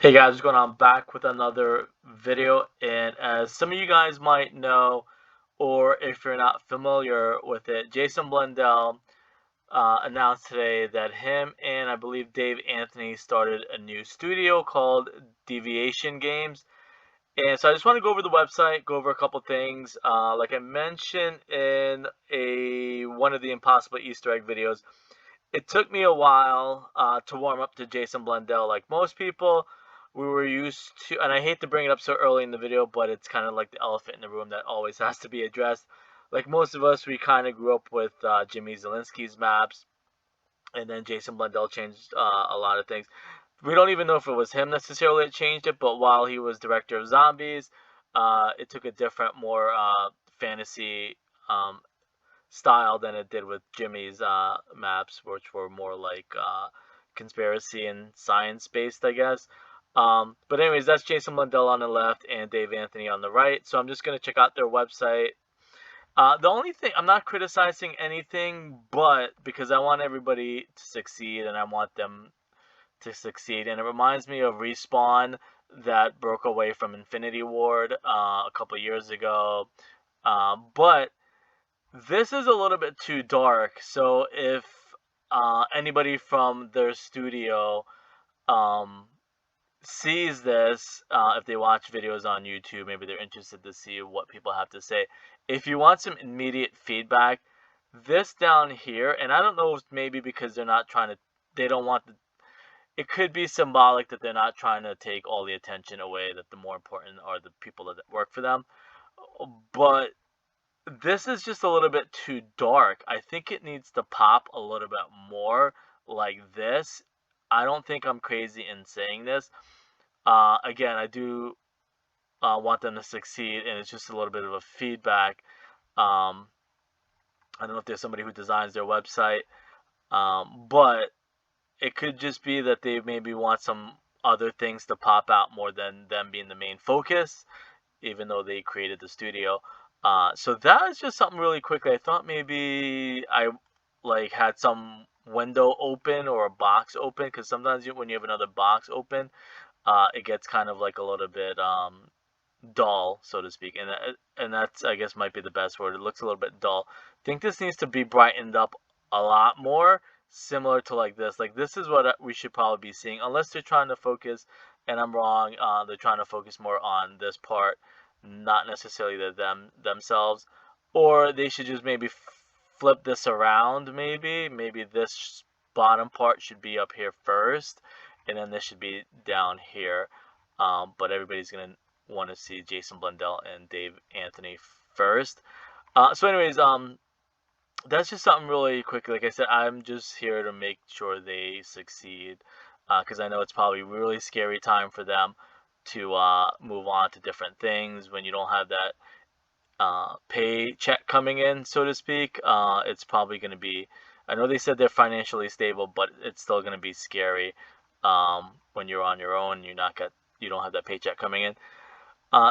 Hey guys, what's going on? Back with another video, and as some of you guys might know, or if you're not familiar with it, Jason Blundell announced today that him and I believe Dave Anthony started a new studio called Deviation Games. And so I just want to go over the website, go over a couple things. Like I mentioned in a one of the Impossible Easter egg videos, it took me a while to warm up to Jason Blundell. Like most people, we were used to, and I hate to bring it up so early in the video, but it's kind of like the elephant in the room that always has to be addressed. Like most of us, we kind of grew up with Jimmy Zielinski's maps, and then Jason Blundell changed a lot of things. We don't even know if it was him necessarily that changed it, but while he was director of Zombies, it took a different, more fantasy um, style than it did with Jimmy's maps, which were more like conspiracy and science based, I guess. But anyways, that's Jason Blundell on the left and Dave Anthony on the right. So I'm just gonna check out their website. The only thing, I'm not criticizing anything, but because I want everybody to succeed and I want them to succeed, and it reminds me of Respawn that broke away from Infinity Ward a couple years ago. But this is a little bit too dark. So if anybody from their studio um, sees this, if they watch videos on YouTube, maybe they're interested to see what people have to say. If you want some immediate feedback, this down here, and I don't know if maybe because they're not trying to, they don't want the, it could be symbolic that they're not trying to take all the attention away, that the more important are the people that work for them. But this is just a little bit too dark. I think it needs to pop a little bit more like this. I don't think I'm crazy in saying this. Again, I do want them to succeed, and it's just a little bit of a feedback. Um, I don't know if there's somebody who designs their website, but it could just be that they maybe want some other things to pop out more than them being the main focus, even though they created the studio. So that is just something really quickly. I thought maybe I like had some window open or a box open, because sometimes when you have another box open, it gets kind of like a little bit dull, so to speak, and that's, I guess, might be the best word. It looks a little bit dull. I think this needs to be brightened up a lot more, similar to like this. Like this is what we should probably be seeing, unless they're trying to focus, and I'm wrong. They're trying to focus more on this part, not necessarily themselves, or they should just maybe flip this around. Maybe this bottom part should be up here first, and then this should be down here. But everybody's gonna want to see Jason Blundell and Dave Anthony first. So, anyways, that's just something really quick. Like I said, I'm just here to make sure they succeed, because I know it's probably a really scary time for them to move on to different things when you don't have that paycheck coming in, so to speak. It's probably going to be. I know they said they're financially stable, but it's still going to be scary when you're on your own. You don't have that paycheck coming in.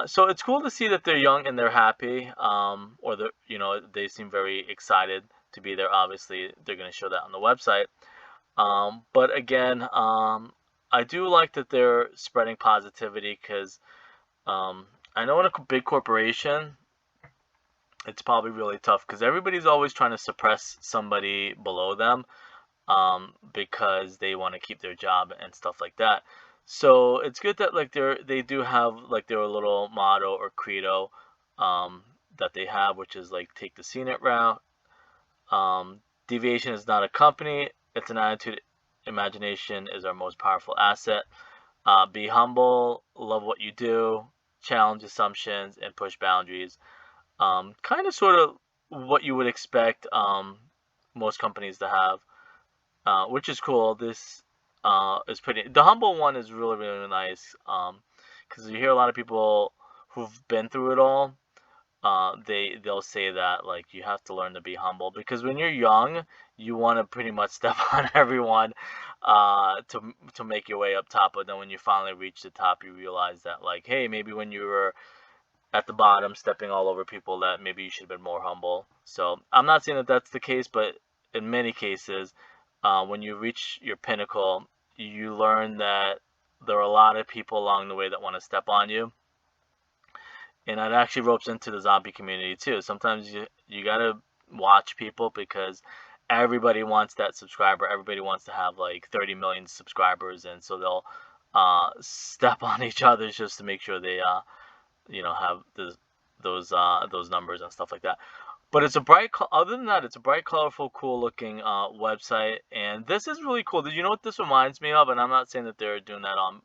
So it's cool to see that they're young and they're happy, or they seem very excited to be there. Obviously, they're going to show that on the website. But again, I do like that they're spreading positivity, because I know in a big corporation, it's probably really tough because everybody's always trying to suppress somebody below them, because they want to keep their job and stuff like that. So it's good that like they do have like their little motto or credo that they have, which is like take the scenic route. Deviation is not a company; it's an attitude. Imagination is our most powerful asset. Be humble, love what you do, challenge assumptions, and push boundaries. Kind of sort of what you would expect most companies to have, which is cool. This is pretty. The humble one is really really nice, because you hear a lot of people who've been through it all. They'll say that like you have to learn to be humble, because when you're young, you want to pretty much step on everyone to make your way up top. But then when you finally reach the top, you realize that like, hey, maybe when you were at the bottom, stepping all over people, that maybe you should have been more humble. So I'm not saying that that's the case, but in many cases, when you reach your pinnacle, you learn that there are a lot of people along the way that want to step on you, and that actually ropes into the zombie community too. Sometimes you gotta watch people because everybody wants that subscriber. Everybody wants to have like 30 million subscribers, and so they'll step on each other just to make sure they have those numbers and stuff like that. But it's a bright, other than that, it's a bright, colorful, cool looking website. And this is really cool. Did you know what this reminds me of? And I'm not saying that they're doing that on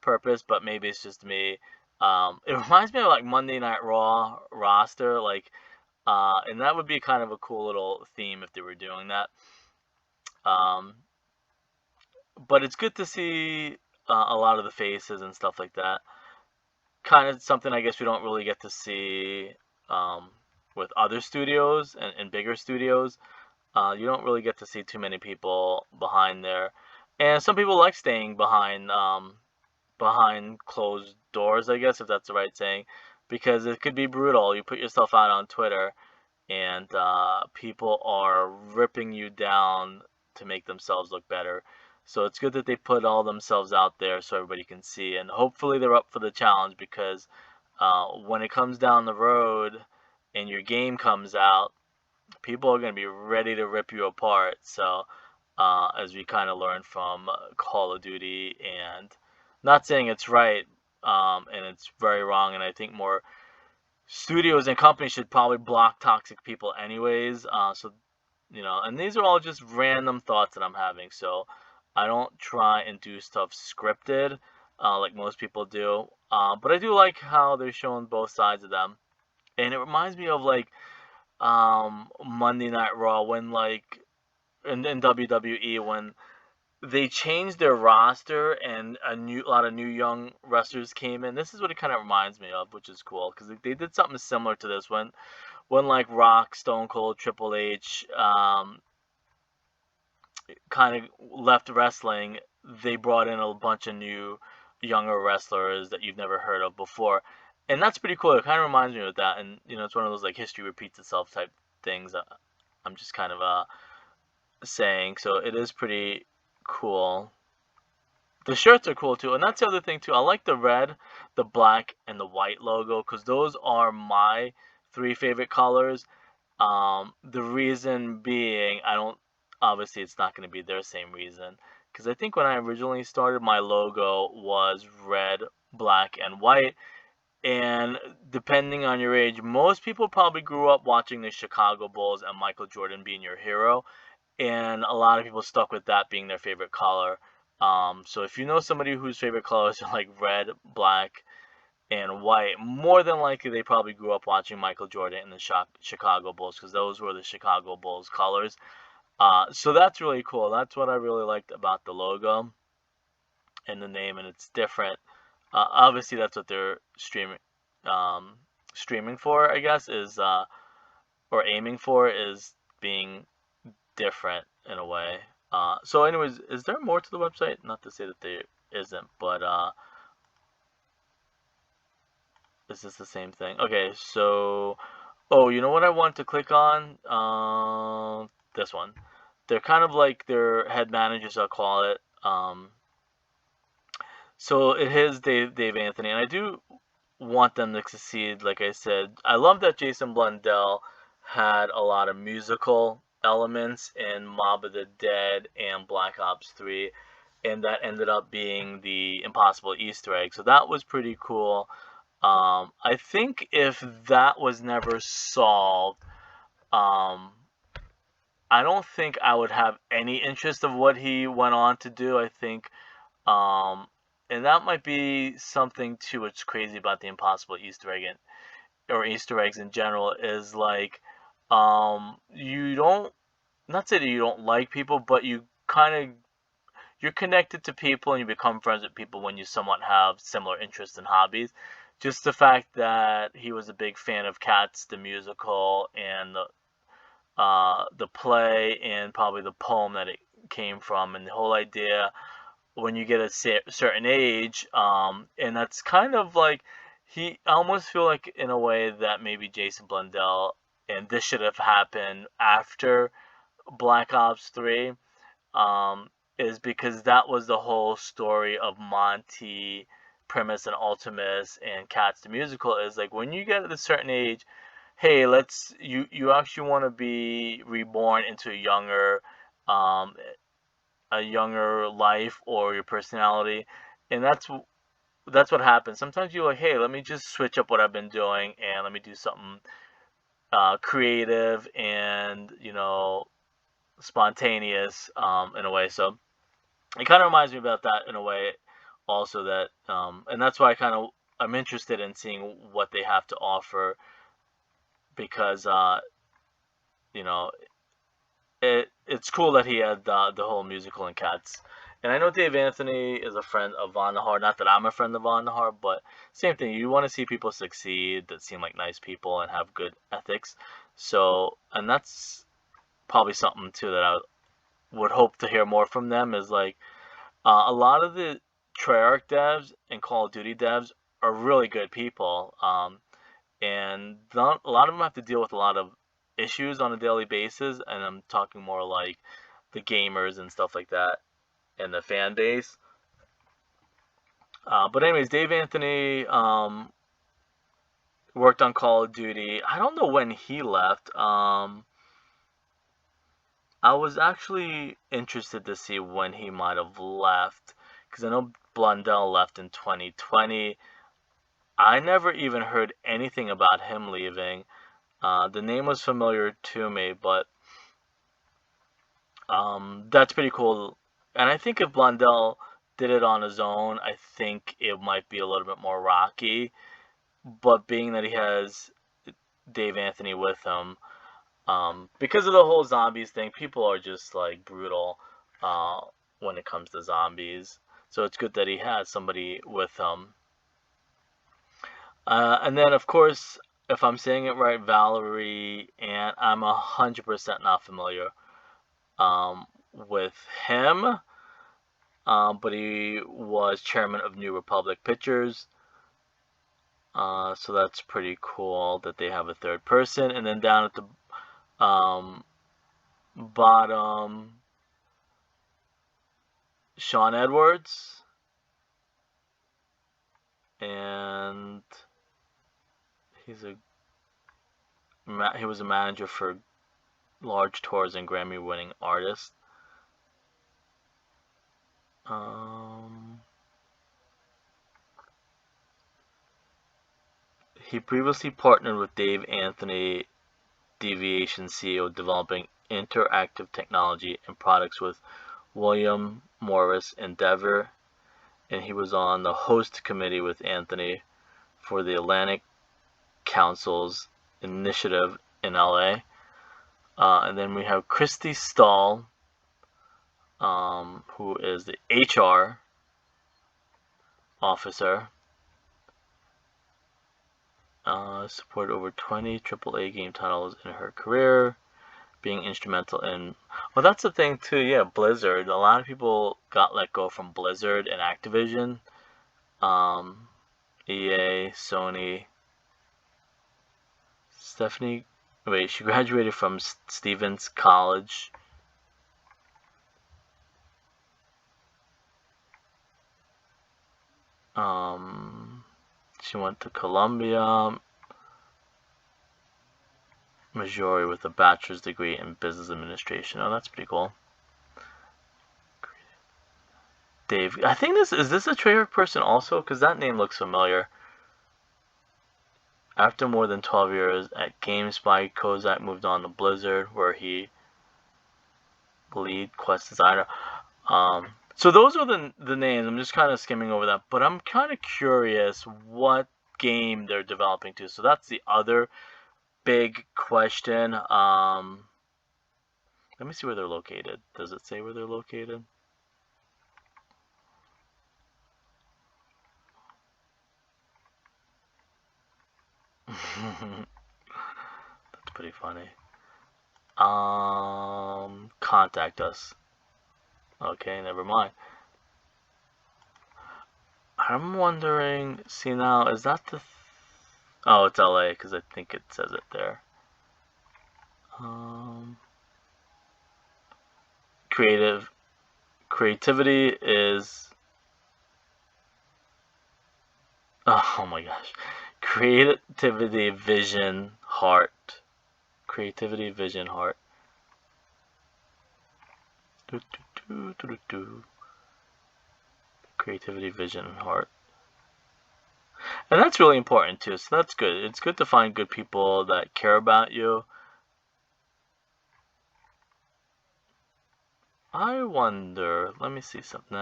purpose, but maybe it's just me. It reminds me of like Monday Night Raw roster, like, and that would be kind of a cool little theme if they were doing that. Um, but it's good to see a lot of the faces and stuff like that. Kind of something I guess we don't really get to see with other studios and bigger studios. You don't really get to see too many people behind there, and some people like staying behind closed doors, I guess, if that's the right saying, because it could be brutal. You put yourself out on Twitter, and people are ripping you down to make themselves look better. So it's good that they put all themselves out there so everybody can see, and hopefully they're up for the challenge, because when it comes down the road and your game comes out, people are going to be ready to rip you apart. So as we kind of learned from Call of Duty, and not saying it's right, and it's very wrong, and I think more studios and companies should probably block toxic people anyways. And these are all just random thoughts that I'm having. So I don't try and do stuff scripted like most people do. But I do like how they're showing both sides of them. And it reminds me of like Monday Night Raw, when like in WWE, when they changed their roster and a lot of new young wrestlers came in. This is what it kind of reminds me of, which is cool, because they did something similar to this when like Rock, Stone Cold, Triple H kind of left wrestling. They brought in a bunch of new younger wrestlers that you've never heard of before, and that's pretty cool. It kind of reminds me of that, and it's one of those like history repeats itself type things. I'm just kind of saying, so it is pretty cool. The shirts are cool too, and that's the other thing too. I like the red, the black, and the white logo, because those are my three favorite colors. The reason being, obviously it's not going to be their same reason, because I think when I originally started, my logo was red, black, and white. And depending on your age, most people probably grew up watching the Chicago Bulls and Michael Jordan being your hero, and a lot of people stuck with that being their favorite color. So if you know somebody whose favorite colors are like red, black, and white, more than likely they probably grew up watching Michael Jordan and the Chicago Bulls, because those were the Chicago Bulls colors. So that's really cool. That's what I really liked about the logo and the name, and it's different. Obviously, that's what they're streaming for, I guess, is or aiming for, is being different in a way. So anyways, is there more to the website? Not to say that there isn't, but is this the same thing? Okay, so, oh, you know what I want to click on? This one. They're kind of like their head managers, I'll call it. So it is Dave Anthony, and I do want them to succeed. Like I said, I love that Jason Blundell had a lot of musical elements in Mob of the Dead and Black Ops 3, and that ended up being the Impossible Easter egg. So that was pretty cool. I think if that was never solved, I don't think I would have any interest of what he went on to do. I think, and that might be something too. What's crazy about the Impossible Easter egg or Easter eggs in general is like, you don't, not say that you don't like people, but you're connected to people and you become friends with people when you somewhat have similar interests and hobbies. Just the fact that he was a big fan of Cats, the musical, and the play, and probably the poem that it came from, and the whole idea when you get a certain age, and that's kind of like, I almost feel like in a way that maybe Jason Blundell, and this should have happened after Black Ops 3, is because that was the whole story of Monty, Primus, and Ultimus, and Cats the musical. Is like when you get at a certain age, hey, you actually want to be reborn into um, a younger life or your personality, and that's what happens. Sometimes you're like, hey, let me just switch up what I've been doing and let me do something creative and spontaneous in a way. So it kind of reminds me about that in a way, also that, and that's why I'm interested in seeing what they have to offer because you know it's cool that he had the whole musical in Cats. And I know Dave Anthony is a friend of Von Nahar. Not that I'm a friend of Von Nahar, but same thing. You want to see people succeed that seem like nice people and have good ethics. So, and that's probably something too that I would hope to hear more from them is like a lot of the Treyarch devs and Call of Duty devs are really good people. And a lot of them have to deal with a lot of issues on a daily basis, and I'm talking more like the gamers and stuff like that and the fan base. But anyways, Dave Anthony worked on Call of Duty. I don't know when he left. I was actually interested to see when he might have left because I know Blundell left in 2020. I never even heard anything about him leaving. The name was familiar to me, but that's pretty cool. And I think if Blundell did it on his own, I think it might be a little bit more rocky. But being that he has Dave Anthony with him, because of the whole zombies thing, people are just like brutal when it comes to zombies. So it's good that he has somebody with him. And then, of course, if I'm saying it right, Valerie, and I'm 100% not familiar with him, but he was chairman of New Republic Pictures. So that's pretty cool that they have a third person. And then down at the bottom, Sean Edwards, and he was a manager for large tours and Grammy-winning artist. He previously partnered with Dave Anthony, Deviation CEO, developing interactive technology and products with William Morris Endeavor, and he was on the host committee with Anthony for the Atlantic Council's initiative in LA. And then we have Christy Stahl, who is the HR officer. Supported over 20 AAA game titles in her career, being instrumental in... Well, that's the thing too, yeah, Blizzard. A lot of people got let go from Blizzard and Activision. EA, Sony. Stephanie... Wait, she graduated from Stevens College. She went to Columbia, Missouri, with a bachelor's degree in business administration. Oh, that's pretty cool. Dave, I think is this a Treyarch person also? Because that name looks familiar. After more than 12 years at GameSpy, Kozak moved on to Blizzard, where he lead quest designer. So those are the names. I'm just kind of skimming over that, but I'm kind of curious what game they're developing to. So that's the other big question. Let me see where they're located. Does it say where they're located? That's pretty funny. Contact us. Okay, never mind. I'm wondering, see now, is that the... Oh, it's LA, because I think it says it there. Creative Creativity is... Oh my gosh. Creativity, vision, heart. Creativity, vision, heart. Creativity, vision, and heart. And that's really important too, so that's good. It's good to find good people that care about you. I wonder, let me see something.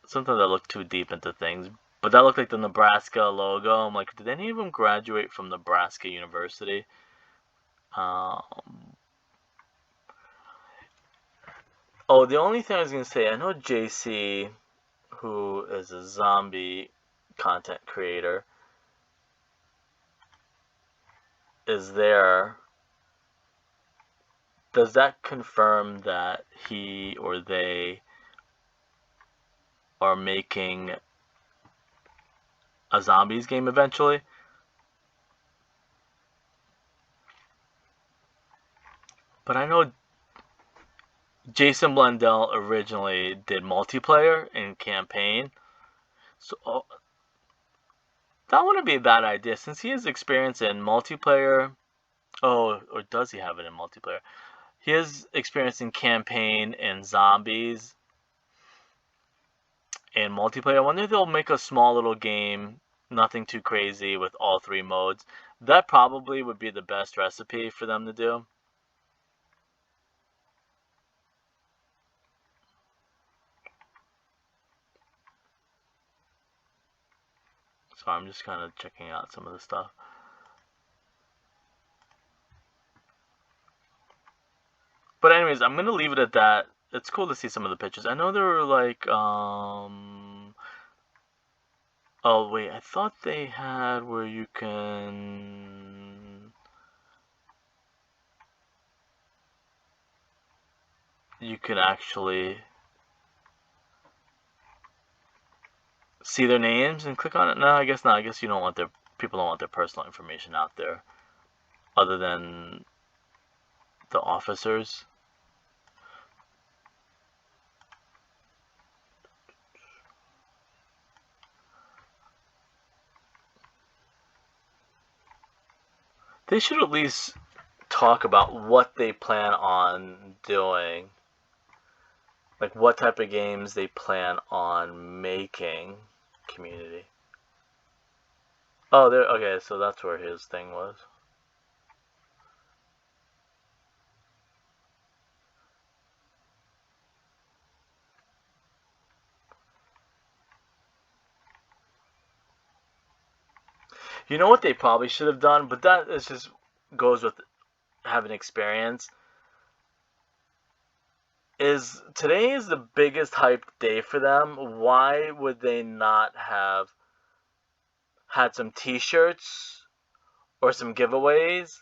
Sometimes I look too deep into things, but that looked like the Nebraska logo. I'm like, did any of them graduate from Nebraska University? Oh, the only thing I was going to say, I know JC, who is a zombie content creator, is there. Does that confirm that he or they are making a zombies game eventually? But I know Jason Blundell originally did multiplayer and campaign, so that wouldn't be a bad idea since he has experience in multiplayer. Oh, or does he have it in multiplayer? He has experience in campaign and zombies and multiplayer. I wonder if they'll make a small little game, nothing too crazy, with all three modes. That probably would be the best recipe for them to do. So I'm just kind of checking out some of the stuff. But anyways, I'm gonna leave it at that. It's cool to see some of the pictures. I know there were like, oh wait, I thought they had where you can actually see their names and click on it. No, I guess not. I guess you don't want people don't want their personal information out there, other than the officers. They should at least talk about what they plan on doing, like what type of games they plan on making. Community. Oh, there. Okay, so that's where his thing was. You know what they probably should have done, but that is just goes with having experience. Is today is the biggest hype day for them? Why would they not have had some T-shirts or some giveaways?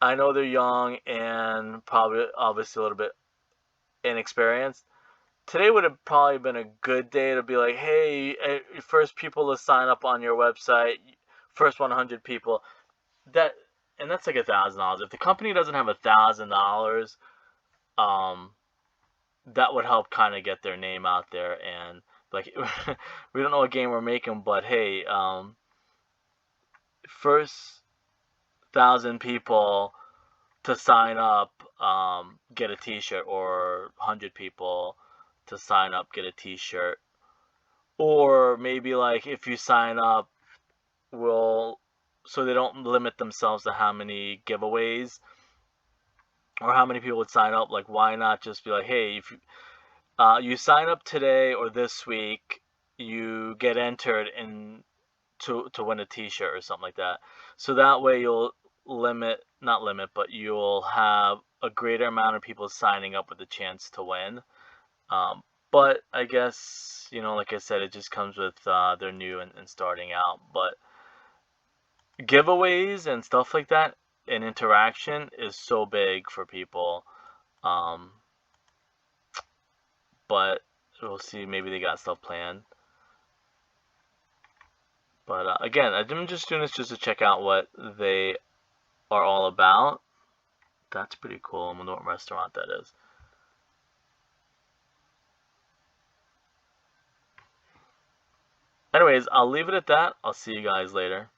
I know they're young and probably obviously a little bit inexperienced. Today would have probably been a good day to be like, hey, first people to sign up on your website, first 100 people. And that's like $1,000. If the company doesn't have $1,000, that would help kind of get their name out there and like, we don't know what game we're making, but hey, first 1,000 people to sign up, get a T-shirt, or 100 people to sign up, get a T-shirt, or maybe like if you sign up, so they don't limit themselves to how many giveaways or how many people would sign up. Like, why not just be like, hey, if you sign up today or this week, you get entered in to win a T-shirt or something like that. So that way you'll not limit, but you'll have a greater amount of people signing up with a chance to win. But I guess, like I said, it just comes with they're new and starting out. But giveaways and stuff like that and interaction is so big for people. But we'll see. Maybe they got stuff planned. But again, I'm just doing this just to check out what they are all about. That's pretty cool. I wonder what restaurant that is. Anyways, I'll leave it at that. I'll see you guys later.